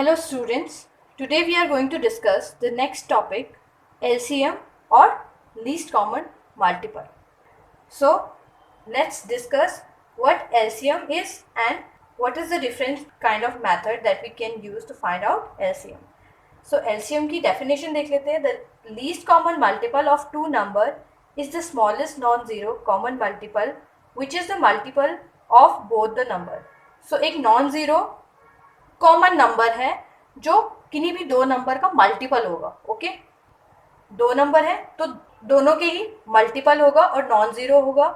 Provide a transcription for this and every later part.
Hello students, today we are going to discuss the next topic, LCM or least common multiple. So let's discuss what LCM is and what is the different kind of method that we can use to find out LCM. So LCM की definition देख लेते हैं. The least common multiple of two number is the smallest non-zero common multiple which is the multiple of both the number. So एक non-zero common number है जो किन्हीं भी दो नंबर का मल्टीपल होगा. ओके, दो नंबर है तो दोनों के ही मल्टीपल होगा और नॉन जीरो होगा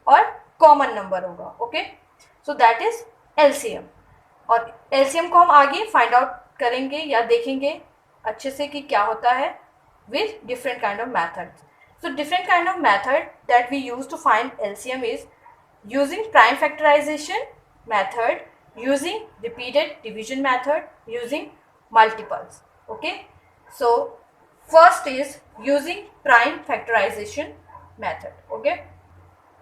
और कॉमन नंबर होगा. Okay, so that is LCM. और एलसीएम को हम आगे फाइंड आउट करेंगे या देखेंगे अच्छे से कि क्या होता है with different kind of methods. So different kind of method that we use to find LCM is using prime factorization method, using repeated division method, using multiples. Okay, so first is using prime factorization method. Okay,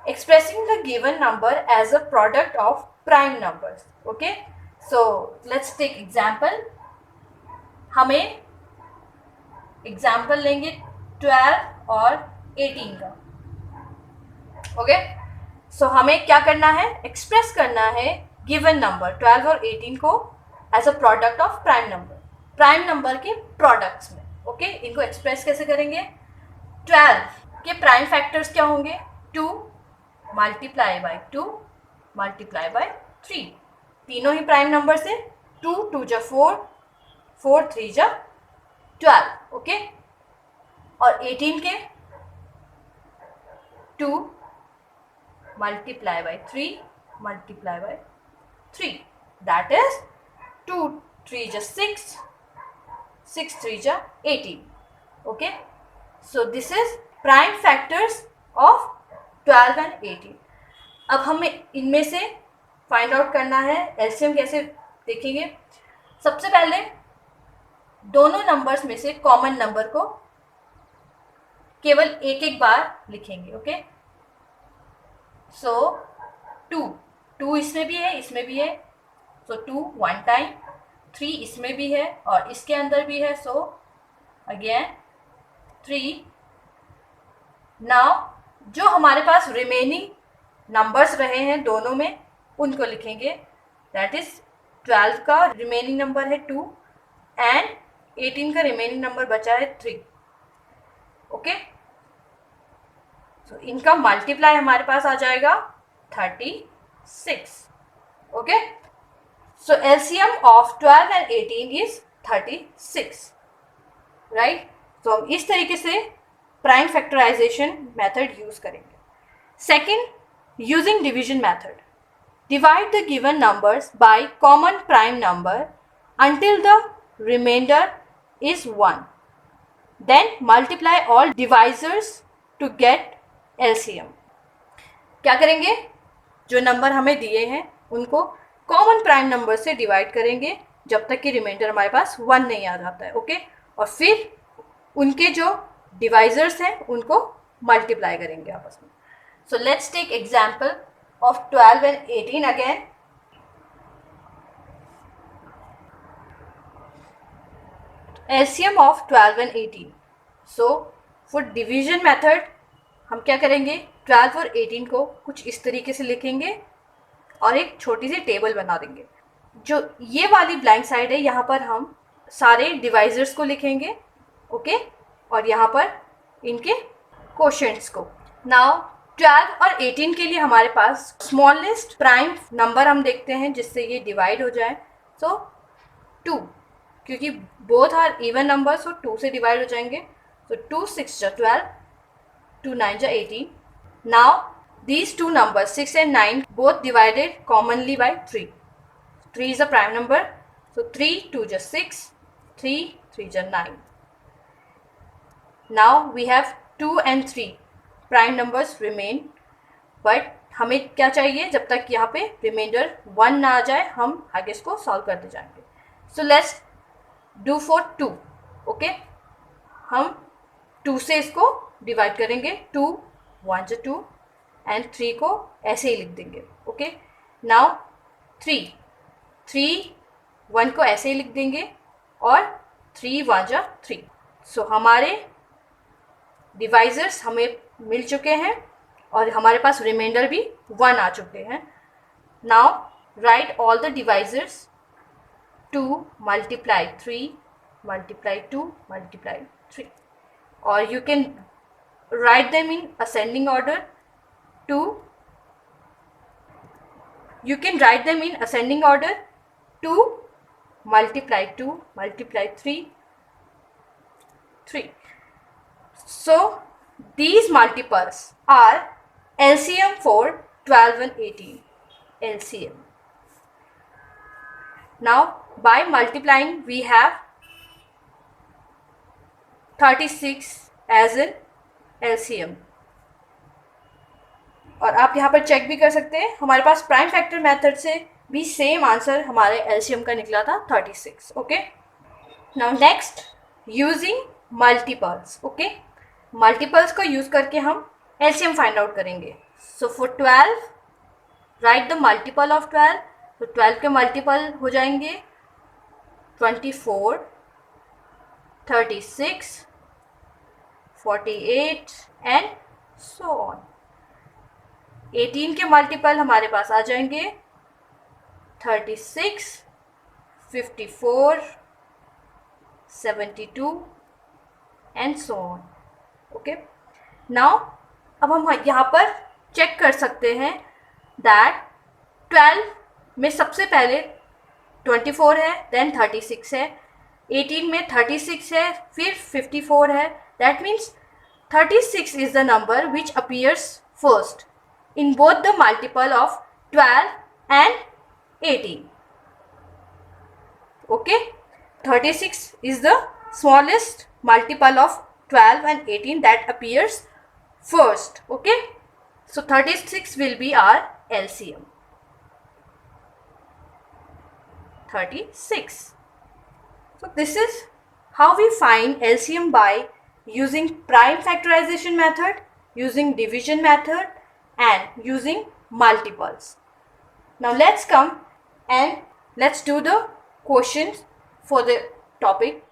expressing the given number as a product of prime numbers. Okay, so let's take example. हमें example लेंगे 12 और 18 का. Okay, सो हमें क्या करना है, express करना है गिवन नंबर 12 और 18 को as a product of prime number, prime number के प्रोडक्ट्स में. ओके, इनको एक्सप्रेस कैसे करेंगे. 12 के प्राइम फैक्टर्स क्या होंगे, 2 मल्टीप्लाई बाय 2 मल्टीप्लाई बाय 3. तीनों ही प्राइम नंबर से 2 2 जा 4 4 3 जा 12. ओके, और 18 के 2 multiply by 3 multiply by 3, that is 2 3 जा 6 6 3 जा 18. Okay, so this is prime factors of 12 and 18. अब हमें इनमें से फाइंड आउट करना है एलसीएम. कैसे देखेंगे, सबसे पहले दोनों नंबर्स में से कॉमन नंबर को केवल एक एक बार लिखेंगे. ओके, सो 2 इसमें भी है इसमें भी है, सो 2 वन टाइम, 3 इसमें भी है और इसके अंदर भी है, सो अगेन 3. नाउ जो हमारे पास रिमेनिंग नंबर्स रहे हैं दोनों में उनको लिखेंगे. दैट इज 12 का रिमेनिंग नंबर है 2 एंड 18 का रिमेनिंग नंबर बचा है 3. ओके, सो इनका मल्टीप्लाई हमारे पास आ जाएगा 36. Okay, so LCM of 12 and 18 is 36. Right, तो हम इस तरीके से प्राइम फैक्टराइजेशन मेथड यूज करेंगे. Second, using division method. Divide the given numbers by common prime number until the remainder is 1. Then multiply all divisors to get LCM. क्या करेंगे, जो number हमें दिए हैं उनको कॉमन प्राइम नंबर से divide करेंगे जब तक कि रिमाइंडर हमारे पास 1 नहीं आ जाता है. ओके, और फिर उनके जो डिवाइजर्स हैं उनको मल्टीप्लाई करेंगे आपस में. So let's take example of 12 and 18 again. LCM of 12 and 18. So for division method हम क्या करेंगे, 12 और 18 को कुछ इस तरीके से लिखेंगे और एक छोटी सी टेबल बना देंगे. जो ये वाली ब्लैंक साइड है यहाँ पर हम सारे डिवाइजर्स को लिखेंगे. ओके, और यहाँ पर इनके कोशेंट्स को. नाउ 12 और 18 के लिए हमारे पास स्मॉलेस्ट प्राइम नंबर हम देखते हैं जिससे ये डिवाइड हो जाए. सो 2, क्योंकि बोथ आर इवन नंबर, सो 2 से डिवाइड हो जाएंगे. सो 2 6 जा 12, 2 9 जा 18. Now these two number 6 and 9 both divided commonly by 3. 3 is a prime number, so 3 2 जा 6, 3 3 जा 9. Now we have 2 and 3 prime numbers remain, but हमें क्या चाहिए, जब तक यहाँ पे रिमाइंडर 1 ना आ जाए हम आगे इसको सॉल्व करते जाएंगे. So let's do for 2. Okay, हम 2 से इसको डिवाइड करेंगे. 2 1 जा 2 एंड 3 को ऐसे ही लिख देंगे. ओके, नाउ 3 1 को ऐसे ही लिख देंगे और 3 1 जा 3। सो हमारे डिवाइजर्स हमें मिल चुके हैं और हमारे पास रिमाइंडर भी 1 आ चुके हैं। Now right all the divisors 2 multiply 3 multiply 2 multiply 3, or you can write them in ascending order. 2 you can write them in ascending order. 2 multiply 2 multiply 3 3. So these multiples are LCM for 12 and 18. LCM. Now by multiplying we have 36 as in LCM. और आप यहाँ पर check भी कर सकते हैं, हमारे पास prime factor method से भी सेम आंसर हमारे एलसीएम का निकला था 36. Okay, now next using multiples. Okay, multiples को यूज करके हम एलसीएम फाइंड आउट करेंगे. So for 12 right the multiple of 12. तो 12 के मल्टीपल हो जाएंगे 24, 36, 48 एंड सो ऑन. 18 के मल्टीपल हमारे पास आ जाएंगे 36, 54, 72 and so on. Okay, now अब हम यहाँ पर चेक कर सकते हैं दैट 12 में सबसे पहले 24 है, देन 36 है, 18 में 36 है, फिर 54 है. That means 36 is the number which appears first in both the multiple of 12 and 18. Okay, 36 is the smallest multiple of 12 and 18 that appears first. Okay, so 36 will be our LCM. 36. So this is how we find LCM by using prime factorization method, using division method and using multiples. Now let's come and let's do the questions for the topic.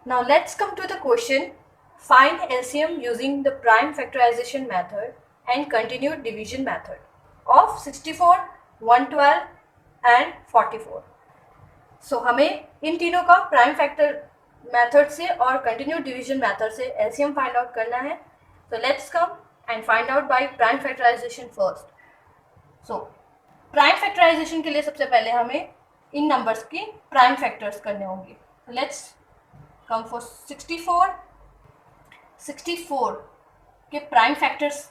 Now let's come to the question, find LCM using the prime factorization method and continued division method of 64, 112 and 44. So हमें इन तीनों का prime factor method से और continued division method से LCM find out करना है. So let's come and find out by prime factorization first. So prime factorization के लिए सबसे पहले हमें इन नंबर्स के प्राइम फैक्टर्स करने होंगे. So let's come for 64. 64 के प्राइम फैक्टर्स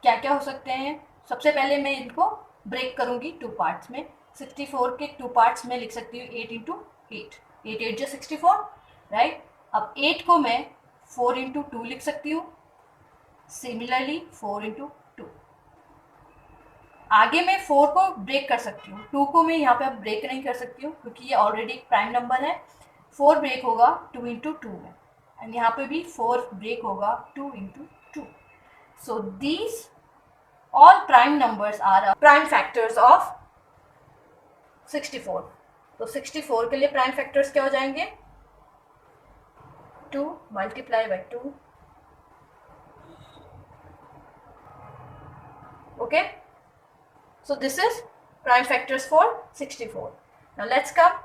क्या क्या हो सकते हैं. सबसे पहले मैं इनको ब्रेक करूंगी टू पार्ट्स में. 64 के टू पार्ट्स में लिख सकती हूँ 8 इंटू 8. 8 8 जो 64, राइट. अब 8 को मैं 4 इंटू 2 लिख सकती हूँ. Similarly 4 into 2. आगे मैं 4 को ब्रेक कर सकती हूँ. 2 को मैं यहाँ पे अब ब्रेक नहीं कर सकती हूँ क्योंकि ये ऑलरेडी एक प्राइम नंबर है. 4 ब्रेक होगा 2 इंटू 2 में, एंड यहाँ पे भी 4 ब्रेक होगा 2 into 2. So these all prime numbers are prime factors of 64. तो 64 के लिए प्राइम फैक्टर्स क्या हो जाएंगे? 2 multiply by 2. Okay, so this is prime factors for 64. Now let's come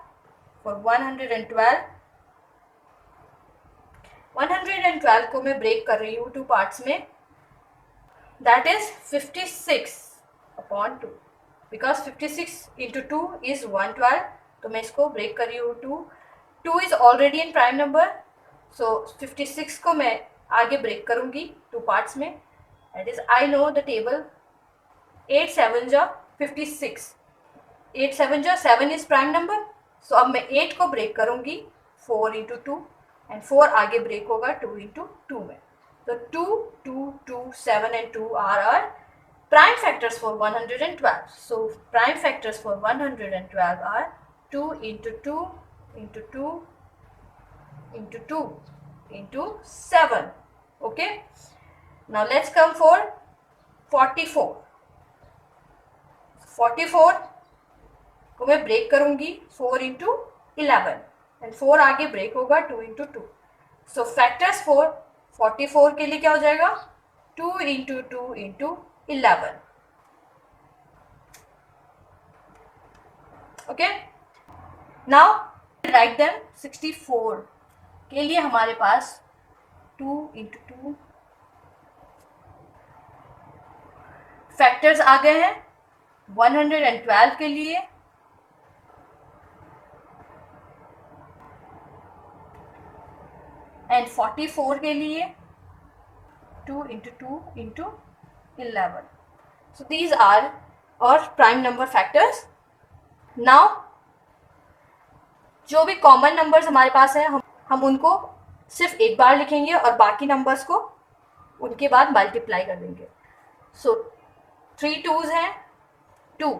for 112. 112 को मैं ब्रेक कर रही हूँ टू पार्ट्स में. That is 56 upon 2. Because 56 into 2 is 112. तो मैं इसको ब्रेक कर रही हूँ 2. 2 is already in prime number. So 56 को मैं आगे ब्रेक करूँगी टू पार्ट्स में. That is I know the table. 8 7 जा 56. 8 7 जा 7 इज प्राइम नंबर. सो अब मैं 8 को ब्रेक करूंगी 4 इंटू 2 एंड 4 आगे ब्रेक होगा 2 इंटू 2 में. तो 2 2 2 7 and 2 are are prime factors for 112. So prime factors for 112 are 2 into 2 into 2 into 2 into 7. Okay, now let's come for 44. 44 को मैं ब्रेक करूंगी 4 इंटू 11 एंड 4 आगे ब्रेक होगा 2 इंटू 2. सो फैक्टर्स 4 44 के लिए क्या हो जाएगा 2 into 2 into 11. Okay, now write them. 64 के लिए हमारे पास 2 इंटू 2 फैक्टर्स आ गए हैं. 112 के लिए एंड 44 के लिए 2 into 2 into 11. So these are और प्राइम नंबर फैक्टर्स. नाउ जो भी कॉमन नंबर्स हमारे पास है हम उनको सिर्फ एक बार लिखेंगे और बाकी नंबर्स को उनके बाद मल्टीप्लाई कर देंगे. सो 3 2s हैं 2.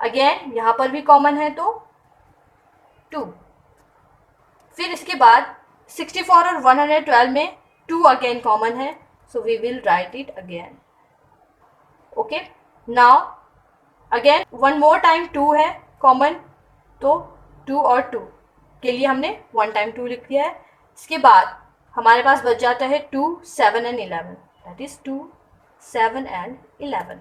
अगेन यहाँ पर भी कॉमन है तो 2. फिर इसके बाद 64 और 112 में 2 अगेन कॉमन है, so we will write it again. Okay, now again one more time 2 है कॉमन, तो 2 और 2 के लिए हमने 1 टाइम 2 लिख दिया है. इसके बाद हमारे पास बच जाता है 2 7 एंड 11. That is 2 7 and 11.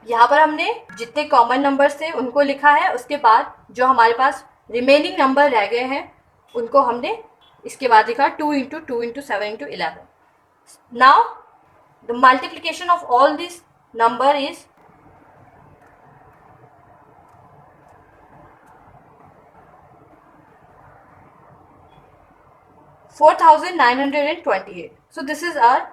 यहाँ पर हमने जितने कॉमन नंबर्स थे उनको लिखा है. उसके बाद जो हमारे पास रिमेनिंग नंबर रह गए हैं उनको हमने इसके बाद लिखा 2 into 2 into 7 into 11. Now the multiplication of all this number is 4928. So this is our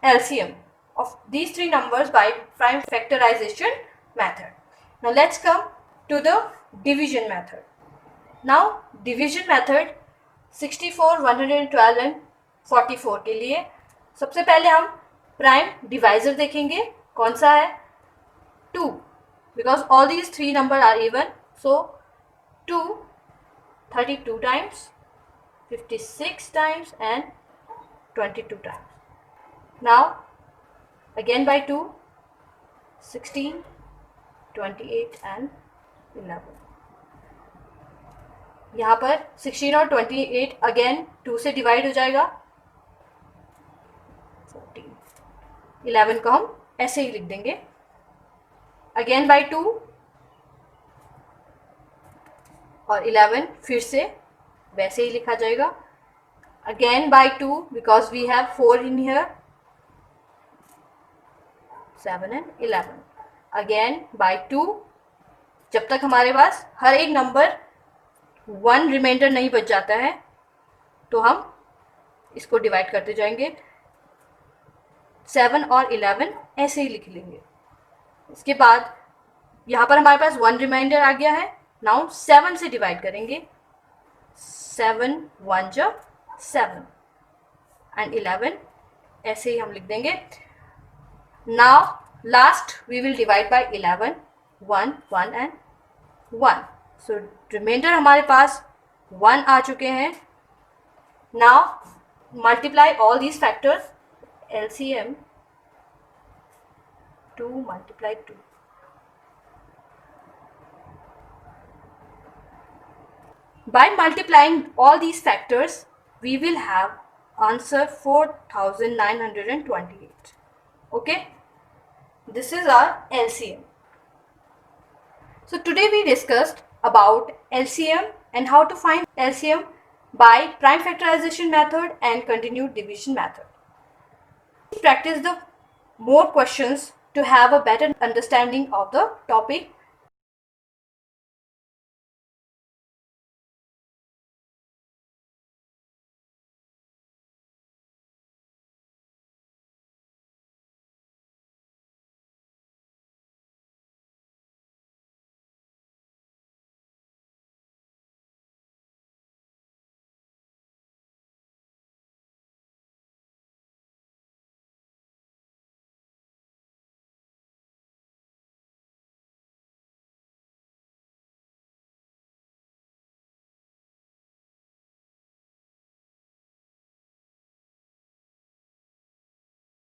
LCM of these three numbers by prime factorization method. Now let's come to the division method. Now division method 64, 112 and 44 के लिए सबसे पहले हम prime divisor देखेंगे. कौन सा है 2, because all these three numbers are even. So 2 32 times, 56 times and 22 times. Now again by 2 16, 28 and 11. यहाँ पर 16 और 28 अगेन 2 से डिवाइड हो जाएगा 14. 11 को हम ऐसे ही लिख देंगे. अगेन बाय 2 और 11 फिर से वैसे ही लिखा जाएगा. Again by 2 because we have 4 in here. 7 and 11. Again by 2. जब तक हमारे पास हर एक नंबर 1 रिमाइंडर नहीं बच जाता है तो हम इसको डिवाइड करते जाएंगे. 7 और 11 ऐसे ही लिख लेंगे. इसके बाद यहाँ पर हमारे पास 1 रिमाइंडर आ गया है. नाउ 7 से डिवाइड करेंगे. 7 1 जा 7 एंड 11 ऐसे ही हम लिख देंगे. Now last we will divide by 11. 1 1 and 1. So reminder हमारे पास 1 आ चुके हैं. Now multiply all these factors. LCM 2 multiply 2. By multiplying all these factors, we will have answer 4928. Okay, this is our LCM. So today we discussed about LCM and how to find LCM by prime factorization method and continued division method. Practice the more questions to have a better understanding of the topic